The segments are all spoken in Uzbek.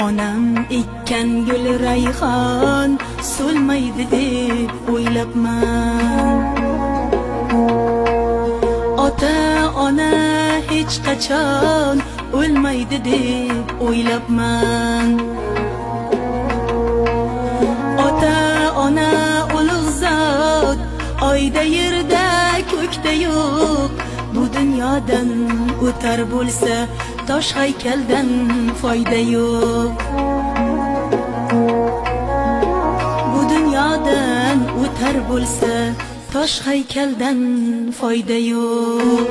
Onam ekkan gul rayhon so'lmaydi deb o'ylabman. Ota ona hech qachon o'lmaydi deb o'ylabman. Ota ona ulug' zot, oyda yerda ko'kda yo'q. Bu dunyodan o'tar bo'lsa, tosh haykaldan foyda yo'q. Bu dunyodan o'tar bo'lsa, tosh haykaldan foyda yo'q.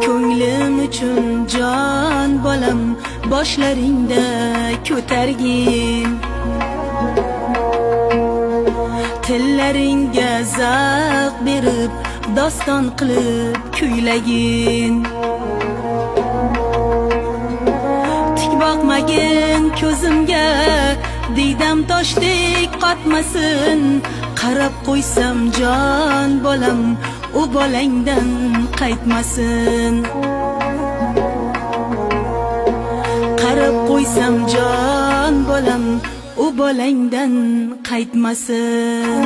Ko'nglim uchun jon bolam, boshlaringda ko'targin. Tillaringga zavq berib, doston qilib kuylagin. Tik boqmagin ko'zimga, diydam toshdek qotmasin. Qarab qo'ysam jon bolam, u bolangdan qaytmasin. Qarab qo'ysam jon bolam, u bolangdan qaytmasin.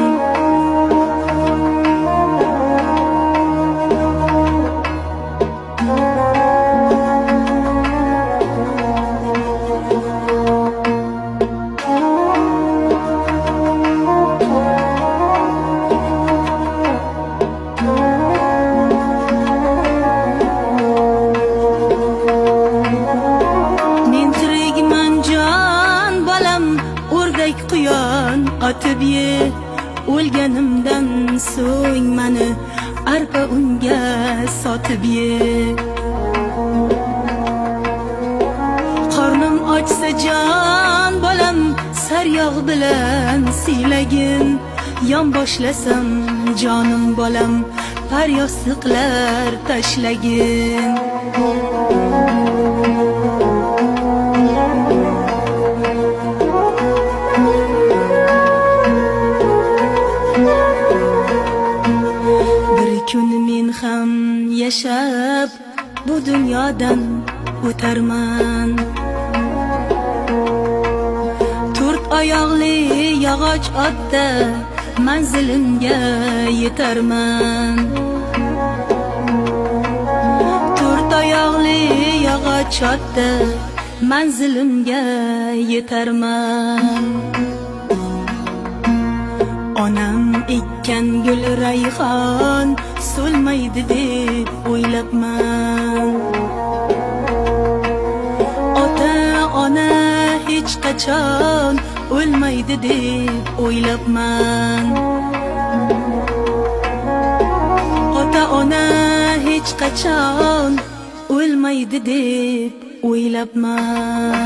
Quyon otib ye, o'lganimdan so'ng mani arpa unga sotib ye. Qornim ochsa jon bolam, saryog' bilan siylagin. Yon boshlasam jonim bolam, paryostiqlar tashlagin. Ham yashab bu dunyodan o'tarman. To'rt oyoqli yog'och otda manzilimga yetarman. To'rt oyoqli yog'och otda manzilimga yetarman. Onam ekkan gul rayhon so'lmaydi deb o'ylabman. Ota ona hech qachon o'lmaydi deb o'ylabman. Ota ona hech qachon o'lmaydi deb o'ylabman.